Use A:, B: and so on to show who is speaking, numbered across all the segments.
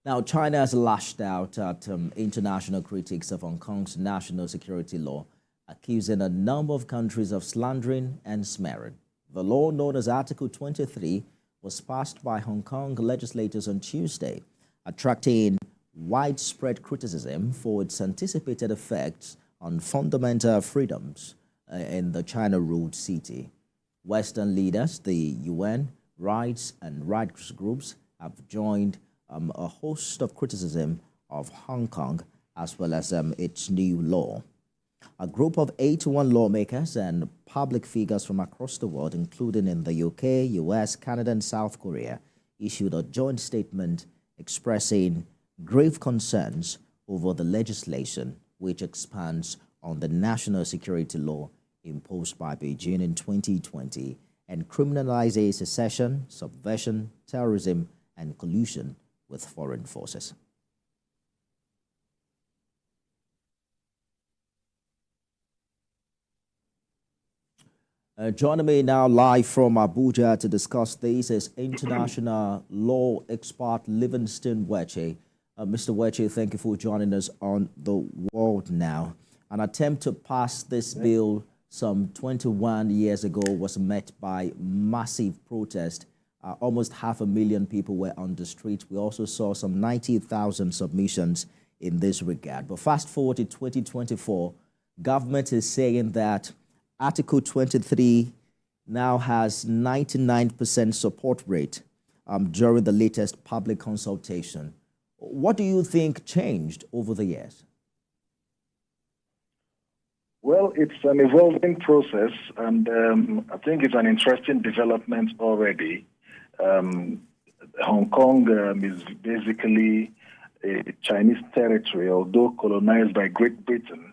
A: Now, China has lashed out at international critics of Hong Kong's national security law, accusing a number of countries of slandering and smearing. The law, known as Article 23, was passed by Hong Kong legislators on Tuesday, attracting widespread criticism for its anticipated effects on fundamental freedoms in the China-ruled city. Western leaders, the UN, rights and rights groups have joined a host of criticism of Hong Kong as well as its new law. A group of 81 lawmakers and public figures from across the world, including in the UK, US, Canada, and South Korea, issued a joint statement expressing grave concerns over the legislation which expands on the national security law imposed by Beijing in 2020 and criminalizes secession, subversion, terrorism, and collusion with foreign forces. Joining me now live from Abuja to discuss this is international law expert Livingston Weche. Mr. Weche, thank you for joining us on The World Now. An attempt to pass this bill some 21 years ago was met by massive protest. Almost 500,000 people were on the street. We also saw some 90,000 submissions in this regard. But fast forward to 2024, government is saying that Article 23 now has 99% support rate during the latest public consultation. What do you think changed over the years?
B: Well, it's an evolving process, and I think it's an interesting development already. Hong Kong is basically a Chinese territory, although colonized by Great Britain.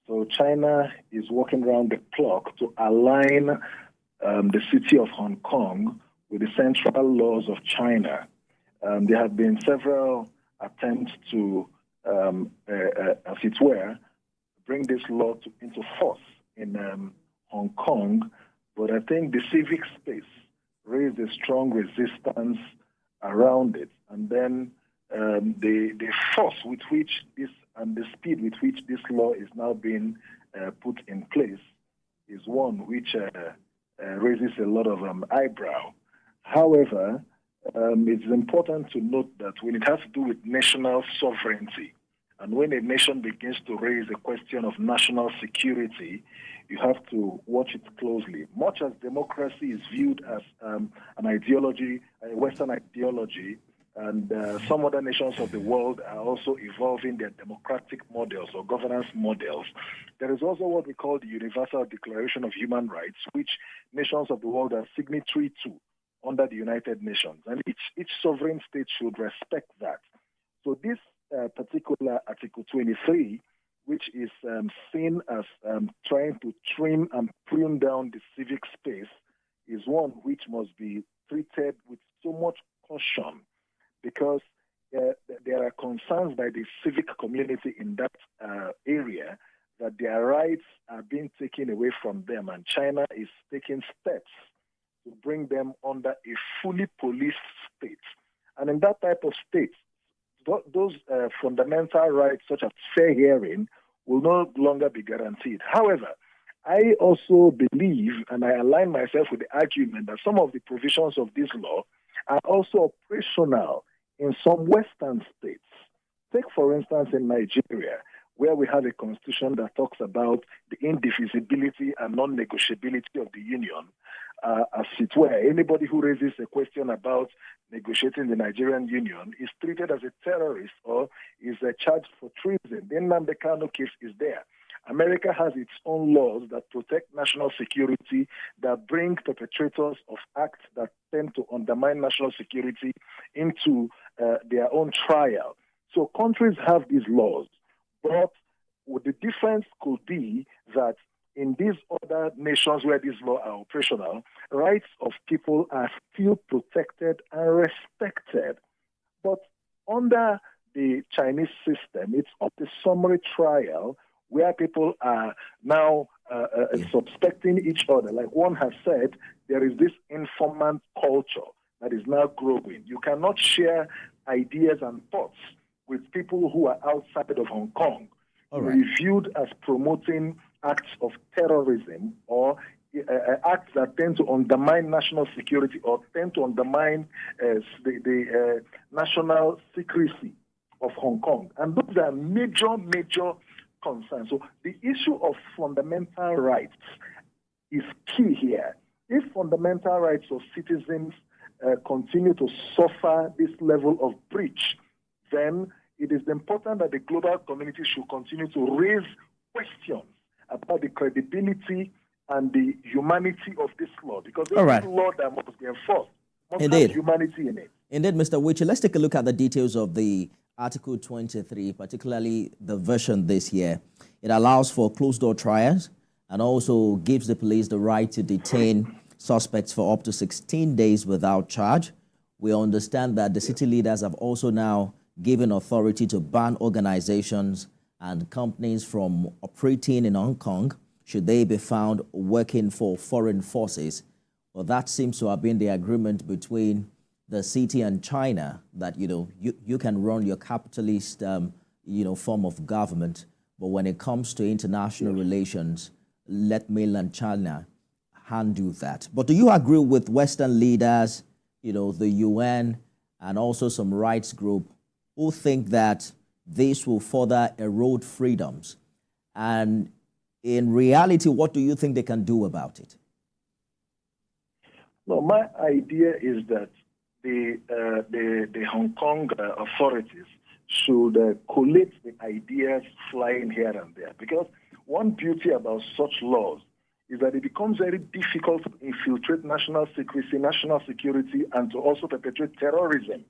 B: So China is working around the clock to align the city of Hong Kong with the central laws of China. There have been several attempts to, as it were, bring this law into force in Hong Kong, but I think the civic space raised a strong resistance around it. And then the force with which this and the speed with which this law is now being put in place is one which raises a lot of eyebrow. However, it's important to note that when it has to do with national sovereignty, and when a nation begins to raise a question of national security, you have to watch it closely. Much as democracy is viewed as an ideology, a Western ideology, and some other nations of the world are also evolving their democratic models or governance models. There is also what we call the Universal Declaration of Human Rights, which nations of the world are signatory to under the United Nations. And each sovereign state should respect that. So this particular Article 23, which is seen as trying to trim and prune down the civic space, is one which must be treated with so much caution, because there are concerns by the civic community in that area that their rights are being taken away from them, and China is taking steps to bring them under a fully policed state. And in that type of state, those fundamental rights, such as fair hearing, will no longer be guaranteed. However, I also believe, and I align myself with the argument, that some of the provisions of this law are also operational in some Western states. Take, for instance, in Nigeria, where we have a constitution that talks about the indivisibility and non-negotiability of the union. As it were, anybody who raises a question about negotiating the Nigerian union is treated as a terrorist or is charged for treason. The Nnamdi Kanu case is there. America has its own laws that protect national security, that bring perpetrators of acts that tend to undermine national security into their own trial. So countries have these laws, but the difference could be that in these other nations where these laws are operational, rights of people are still protected and respected. But under the Chinese system, it's up to summary trial where people are now suspecting each other. Like one has said, there is this informant culture that is now growing. You cannot share ideas and thoughts with people who are outside of Hong Kong, viewed as promoting acts of terrorism or acts that tend to undermine national security or tend to undermine the national secrecy of Hong Kong. And those are major concerns. So the issue of fundamental rights is key here. If fundamental rights of citizens continue to suffer this level of breach, then it is important that the global community should continue to raise questions about the credibility and the humanity of this law, because this is a law that must be enforced, must have humanity in it.
A: Indeed, Mr. Wichi, let's take a look at the details of the Article 23, particularly the version this year. It allows for closed-door trials and also gives the police the right to detain suspects for up to 16 days without charge. We understand that the city leaders have also now given authority to ban organizations and companies from operating in Hong Kong should they be found working for foreign forces. Well, that seems to have been the agreement between the city and China that, you can run your capitalist, form of government, but when it comes to international relations, let mainland China handle that. But do you agree with Western leaders, the UN, and also some rights group who think that this will further erode freedoms? And in reality, what do you think they can do about it?
B: No, my idea is that the Hong Kong authorities should collate the ideas flying here and there. Because one beauty about such laws is that it becomes very difficult to infiltrate national secrecy, national security, and to also perpetrate terrorism.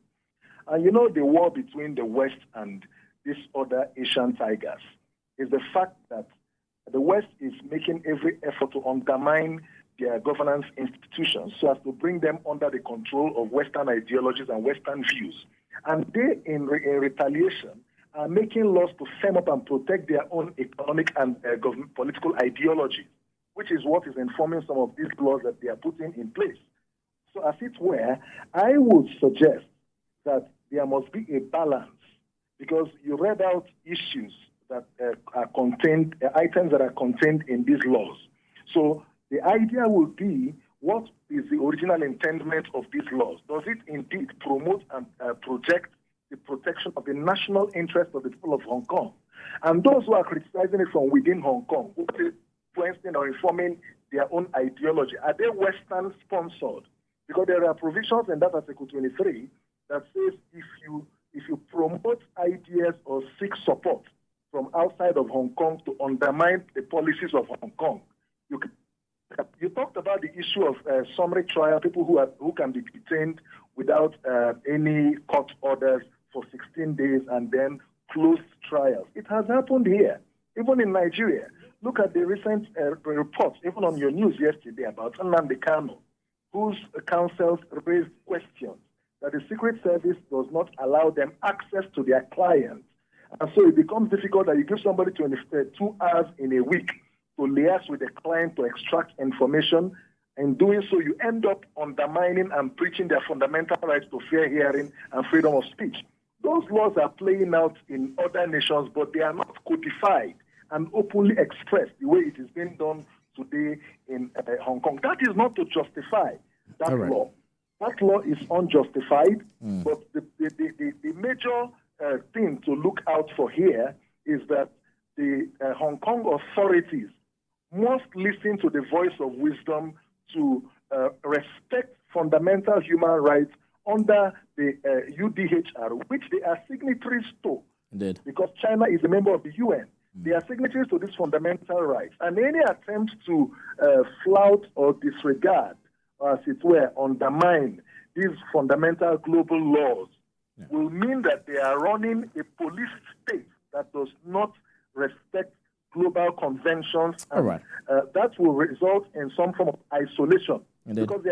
B: And the war between the West and these other Asian tigers is the fact that the West is making every effort to undermine their governance institutions so as to bring them under the control of Western ideologies and Western views. And they, in retaliation, are making laws to firm up and protect their own economic and political ideologies, which is what is informing some of these laws that they are putting in place. So as it were, I would suggest that there must be a balance, because you read out issues that are contained, items that are contained in these laws. So the idea will be, what is the original intendment of these laws? Does it indeed promote and project the protection of the national interest of the people of Hong Kong? And those who are criticizing it from within Hong Kong, who are influencing or informing their own ideology, are they Western sponsored? Because there are provisions in that Article 23 that says if you promote ideas or seek support from outside of Hong Kong to undermine the policies of Hong Kong, you talked about the issue of summary trial, people who can be detained without any court orders for 16 days and then closed trials. It has happened here, even in Nigeria. Look at the recent reports, even on your news yesterday, about Nnamdi Kanu, whose counsels raised questions that the Secret Service does not allow them access to their clients. And so it becomes difficult that you give somebody 2 hours in a week to liaise with the client to extract information. In doing so, you end up undermining and breaching their fundamental rights to fair hearing and freedom of speech. Those laws are playing out in other nations, but they are not codified and openly expressed the way it is being done today in Hong Kong. That is not to justify that law. That law is unjustified, but the major thing to look out for here is that the Hong Kong authorities must listen to the voice of wisdom to respect fundamental human rights under the UDHR, which they are signatories to.
A: Indeed. Because
B: China is a member of the UN. They are signatories to these fundamental rights. And any attempt to flout or disregard, or as it were, undermine these fundamental global laws will mean that they are running a police state that does not respect global conventions. And, that will result in some form of isolation. Indeed. Because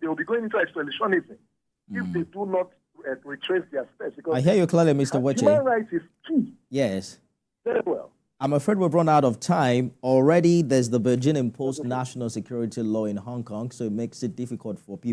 B: they will be going into isolationism if they do not retrace their steps. Because
A: I hear you clearly, Mr. Wichi.
B: Human rights is key.
A: Yes.
B: Very well.
A: I'm afraid we've run out of time. Already there's the Beijing imposed national security law in Hong Kong, so it makes it difficult for people